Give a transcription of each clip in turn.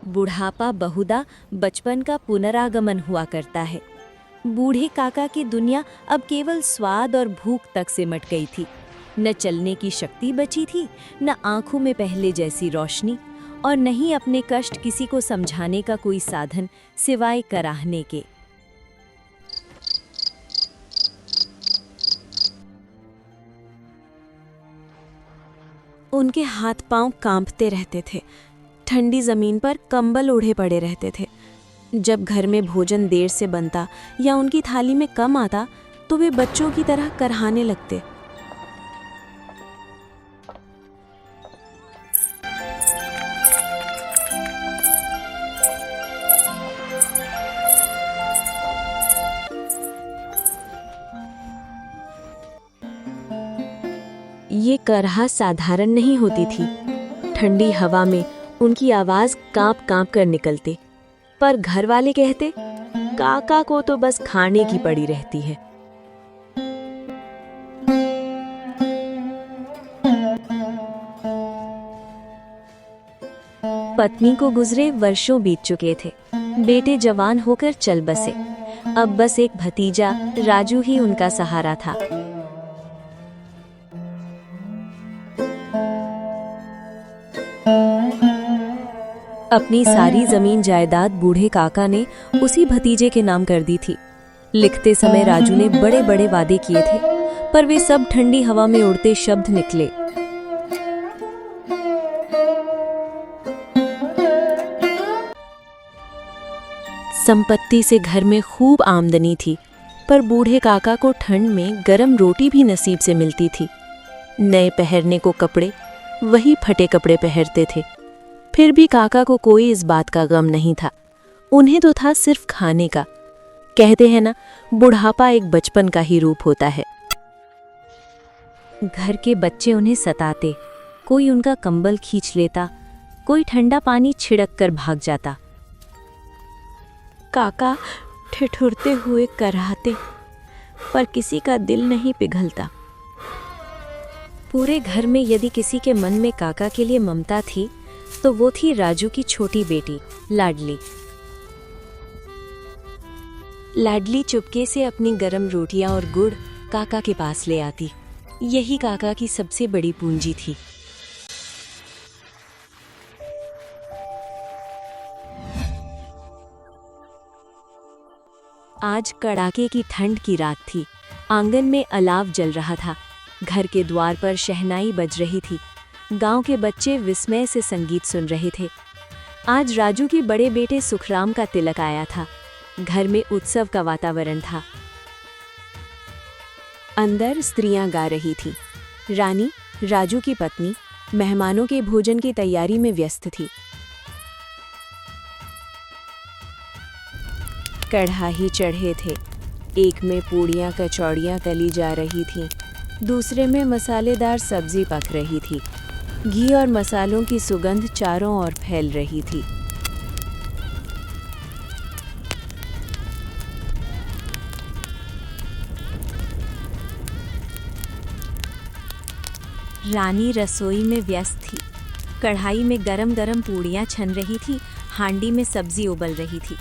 बुढ़ापा बहुधा बचपन का पुनरागमन हुआ करता है। बूढ़े काका की दुनिया अब केवल स्वाद और भूख तक सिमट गई थी। न चलने की शक्ति बची थी, न आंखों में पहले जैसी रोशनी, और न ही अपने कष्ट किसी को समझाने का कोई साधन सिवाय कराहने के। उनके हाथ पांव कांपते रहते थे, ठंडी जमीन पर कंबल ओढ़े पड़े रहते थे। जब घर में भोजन देर से बनता या उनकी थाली में कम आता तो वे बच्चों की तरह करहाने लगते। ये करहा साधारण नहीं होती थी। ठंडी हवा में उनकी आवाज कांप कांप कर निकलती, पर घर वाले कहते काका को तो बस खाने की पड़ी रहती है। पत्नी को गुजरे वर्षों बीत चुके थे। बेटे जवान होकर चल बसे। अब बस एक भतीजा राजू ही उनका सहारा था। अपनी सारी जमीन जायदाद बूढ़े काका ने उसी भतीजे के नाम कर दी थी। लिखते समय राजू ने बड़े बड़े वादे किए थे, पर वे सब ठंडी हवा में उड़ते शब्द निकले। संपत्ति से घर में खूब आमदनी थी, पर बूढ़े काका को ठंड में गरम रोटी भी नसीब से मिलती थी। नए पहनने को कपड़े, वही फटे कपड़े पहनते थे। फिर भी काका को कोई इस बात का गम नहीं था। उन्हें तो था सिर्फ खाने का। कहते हैं ना, बुढ़ापा एक बचपन का ही रूप होता है। घर के बच्चे उन्हें सताते, कोई उनका कंबल खींच लेता, कोई ठंडा पानी छिड़क कर भाग जाता। काका ठिठुरते हुए कराहते, पर किसी का दिल नहीं पिघलता। पूरे घर में यदि किसी के मन में काका के लिए ममता थी तो वो थी राजू की छोटी बेटी लाडली। लाडली चुपके से अपनी गरम रोटियां और गुड़ काका के पास ले आती। यही काका की सबसे बड़ी पूंजी थी। आज कड़ाके की ठंड की रात थी। आंगन में अलाव जल रहा था। घर के द्वार पर शहनाई बज रही थी। गांव के बच्चे विस्मय से संगीत सुन रहे थे। आज राजू के बड़े बेटे सुखराम का तिलक आया था। घर में उत्सव का वातावरण था। अंदर स्त्रियां गा रही थी। रानी, राजू की पत्नी, मेहमानों के भोजन की तैयारी में व्यस्त थी। कढ़ाई चढ़े थे। एक में पूड़ियां कचौड़ियां तली जा रही थीं, दूसरे में मसालेदार सब्जी पक रही थी। घी और मसालों की सुगंध चारों ओर फैल रही थी। रानी रसोई में व्यस्त थी। कढ़ाई में गरम गरम पूड़ियां छन रही थी, हांडी में सब्जी उबल रही थी।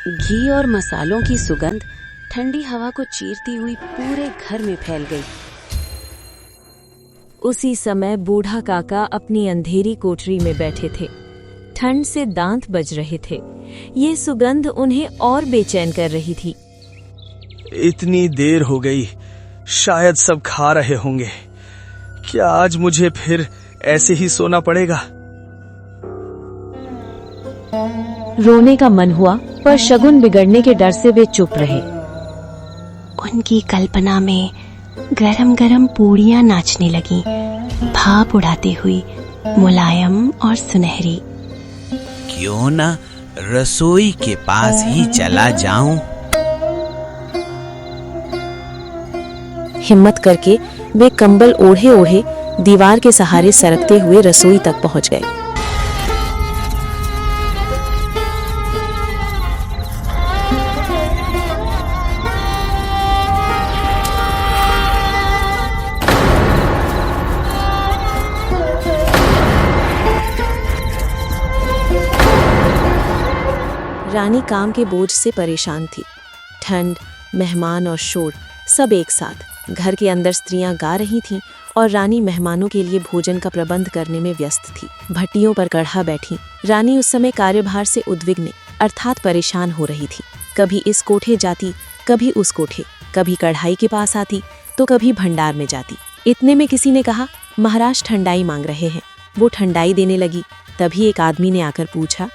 घी और मसालों की सुगंध ठंडी हवा को चीरती हुई पूरे घर में फैल गई। उसी समय बूढ़ा काका अपनी अंधेरी कोठरी में बैठे थे। ठंड से दांत बज रहे थे। ये सुगंध उन्हें और बेचैन कर रही थी। इतनी देर हो गई, शायद सब खा रहे होंगे। क्या आज मुझे फिर ऐसे ही सोना पड़ेगा? रोने का मन हुआ, पर शगुन बिगड़ने के डर से वे चुप रहे। उनकी कल्पना में गरम गरम पूड़ियां नाचने लगी, भाप उड़ाती हुई, मुलायम और सुनहरी। क्यों ना रसोई के पास ही चला जाऊं? हिम्मत करके वे कंबल ओढ़े ओढ़े दीवार के सहारे सरकते हुए रसोई तक पहुंच गए। रानी काम के बोझ से परेशान थी। ठंड, मेहमान और शोर सब एक साथ। घर के अंदर स्त्रियां गा रही थीं और रानी मेहमानों के लिए भोजन का प्रबंध करने में व्यस्त थी। भट्टियों पर कढ़ा बैठी रानी उस समय कार्यभार से उद्विग्न अर्थात परेशान हो रही थी। कभी इस कोठे जाती, कभी उस कोठे, कभी कढ़ाई के पास आती तो कभी भंडार में जाती। इतने में किसी ने कहा, महाराज ठंडाई मांग रहे हैं। वो ठंडाई देने लगी। तभी एक आदमी ने आकर पूछा,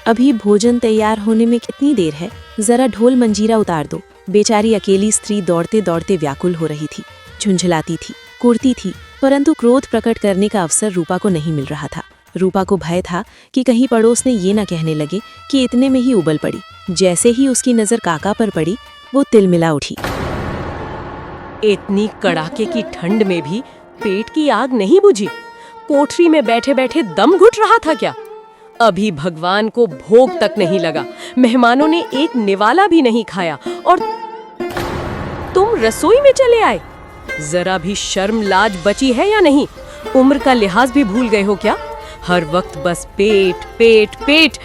अभी भोजन तैयार होने में कितनी देर है? जरा ढोल मंजीरा उतार दो। बेचारी अकेली स्त्री दौड़ते दौड़ते व्याकुल हो रही थी, झुंझलाती थी, कुड़ती थी, परंतु क्रोध प्रकट करने का अवसर रूपा को नहीं मिल रहा था। रूपा को भय था कि कहीं पड़ोस ने ये न कहने लगे कि इतने में ही उबल पड़ी। जैसे ही उसकी नजर काका पर पड़ी, वो तिलमिला उठी। इतनी कड़ाके की ठंड में भी पेट की आग नहीं बुझी? कोठरी में बैठे बैठे दम घुट रहा था क्या? अभी भगवान को भोग तक नहीं लगा, मेहमानों ने एक निवाला भी नहीं खाया और तुम रसोई में चले आए। जरा भी शर्म लाज बची है या नहीं? उम्र का लिहाज भी भूल गए हो क्या? हर वक्त बस पेट पेट पेट,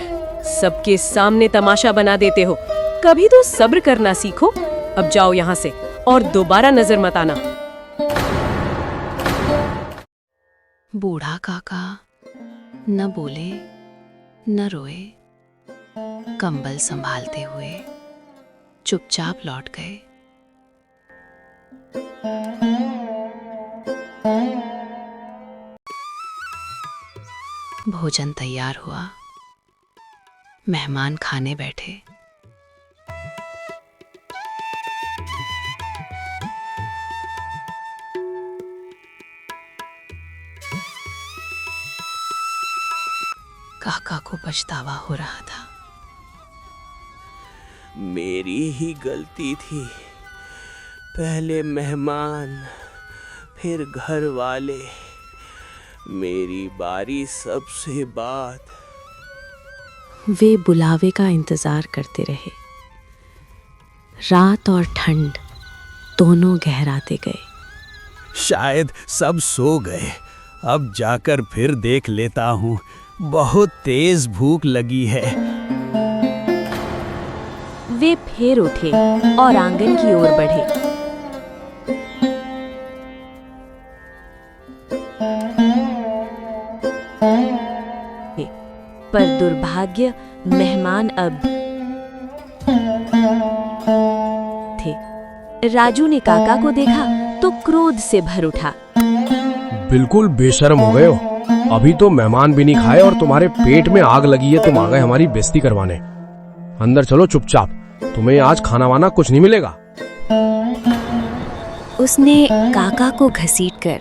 सबके सामने तमाशा बना देते हो। कभी तो सब्र करना सीखो। अब जाओ यहाँ से और दोबारा नजर मत आना। बूढ़ा काका न बोले न रोए, कंबल संभालते हुए चुपचाप लौट गए। भोजन तैयार हुआ, मेहमान खाने बैठे। काका को पछतावा हो रहा था। मेरी ही गलती थी। पहले मेहमान, फिर घर वाले, मेरी बारी सबसे बाद। वे बुलावे का इंतजार करते रहे। रात और ठंड दोनों गहराते गए। शायद सब सो गए। अब जाकर फिर देख लेता हूँ। बहुत तेज भूख लगी है। वे फिर उठे और आंगन की ओर बढ़े। पर दुर्भाग्य, मेहमान अब थे। राजू ने काका को देखा तो क्रोध से भर उठा। बिल्कुल बेशर्म हो गए हो। अभी तो मेहमान भी नहीं खाए और तुम्हारे पेट में आग लगी है। तुम आ गए हमारी बेइज्जती करवाने। अंदर चलो चुपचाप, तुम्हें आज खाना वाना कुछ नहीं मिलेगा। उसने काका को घसीटकर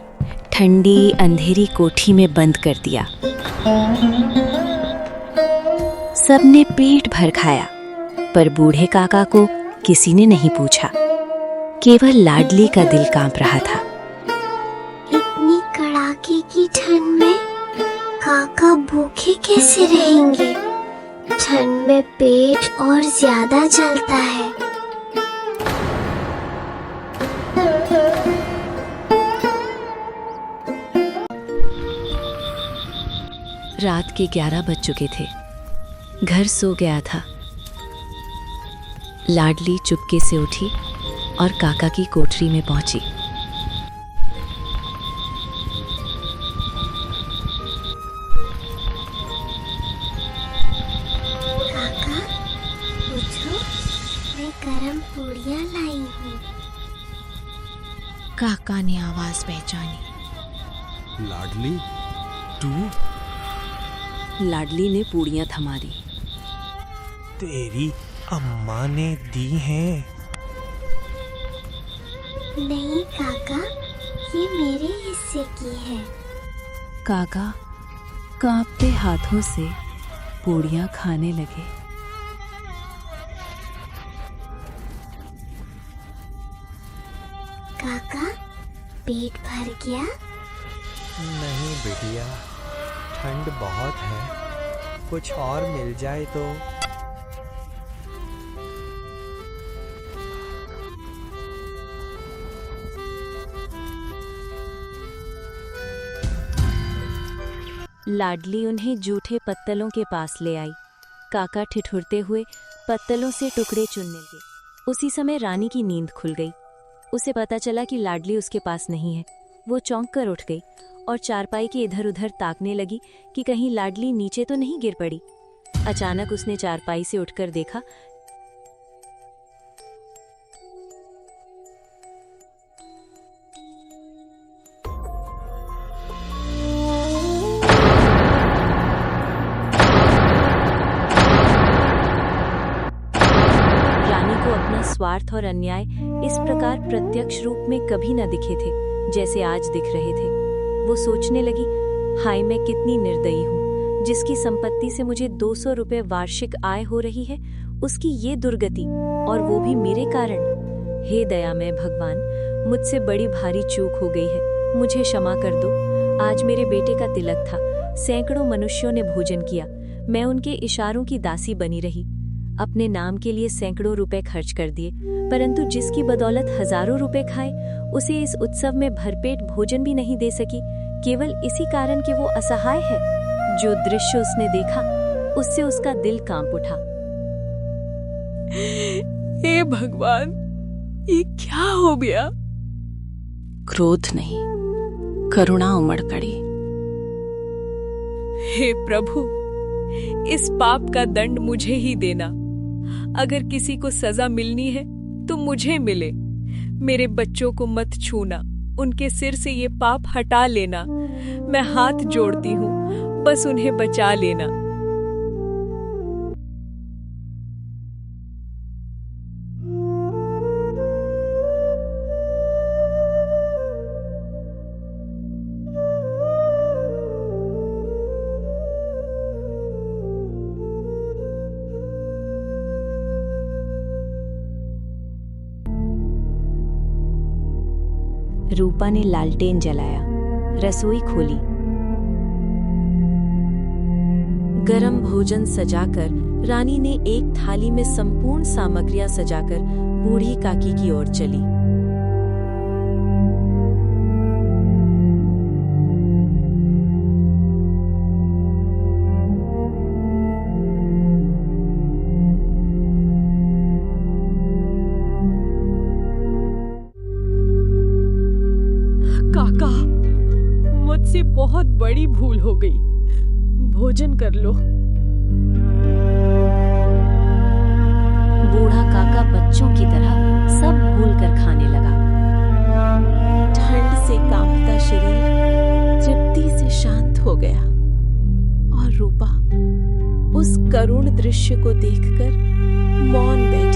ठंडी अंधेरी कोठी में बंद कर दिया। सबने पेट भर खाया, पर बूढ़े काका को किसी ने नहीं पूछा। केवल लाडली का दिल कांप रहा था। इतनी कड़ाके की ठंड में काका भूखे कैसे रहेंगे? ठंड में पेट और ज्यादा जलता है। रात के 11 बज चुके थे। घर सो गया था। लाडली चुपके से उठी और काका की कोठरी में पहुंची। काका, पूछो, मैं गरम पूड़ियाँ लाई हूँ। काका ने आवाज पहचानी। लाडली, तू? लाडली ने पूड़ियाँ थमा दी। तेरी अम्मा ने दी हैं। नहीं काका, ये मेरे हिस्से की है। काका कांपते हाथों से पूड़ियाँ खाने लगे। काका, पेट भर गया? नहीं बिटिया, ठंड बहुत है, कुछ और मिल जाए तो। लाडली उन्हें जूठे पत्तलों के पास ले आई। काका ठिठुरते हुए पत्तलों से टुकड़े चुनने लगे। उसी समय रानी की नींद खुल गई। उसे पता चला कि लाडली उसके पास नहीं है। वो चौंक कर उठ गई और चारपाई के इधर उधर ताकने लगी कि कहीं लाडली नीचे तो नहीं गिर पड़ी। अचानक उसने चारपाई से उठकर देखा। अपना स्वार्थ और अन्याय इस प्रकार प्रत्यक्ष रूप में कभी न दिखे थे जैसे आज दिख रहे थे। वो सोचने लगी, हाय मैं कितनी निर्दयी हूँ। जिसकी संपत्ति से मुझे 200 रुपए वार्षिक आय हो रही है, उसकी ये दुर्गति, और वो भी मेरे कारण। हे दयामय भगवान, मुझसे बड़ी भारी चूक हो गई है, मुझे क्षमा कर दो। आज मेरे बेटे का तिलक था, सैकड़ों मनुष्यों ने भोजन किया, मैं उनके इशारों की दासी बनी रही, अपने नाम के लिए सैकड़ों रुपए खर्च कर दिए, परंतु जिसकी बदौलत हजारों रुपए खाए, उसे इस उत्सव में भरपेट भोजन भी नहीं दे सकी, केवल इसी कारण कि वो असहाय है। जो दृश्य उसने देखा, उससे उसका दिल कांप उठा। हे भगवान, ये क्या हो गया? क्रोध नहीं, करुणा उमड़ पड़ी। हे प्रभु, इस पाप का दंड मुझे ही देना। अगर किसी को सजा मिलनी है तो मुझे मिले। मेरे बच्चों को मत छूना, उनके सिर से ये पाप हटा लेना। मैं हाथ जोड़ती हूँ, बस उन्हें बचा लेना। रूपा ने लालटेन जलाया, रसोई खोली। गरम भोजन सजाकर रानी ने एक थाली में संपूर्ण सामग्रियां सजाकर बूढ़ी काकी की ओर चली। काका, मुझसे बहुत बड़ी भूल हो गई, भोजन कर लो। बूढ़ा काका बच्चों की तरह सब भूल कर खाने लगा। ठंड से कांपता शरीर तृप्ति से शांत हो गया और रूपा उस करुण दृश्य को देखकर मौन बैठी।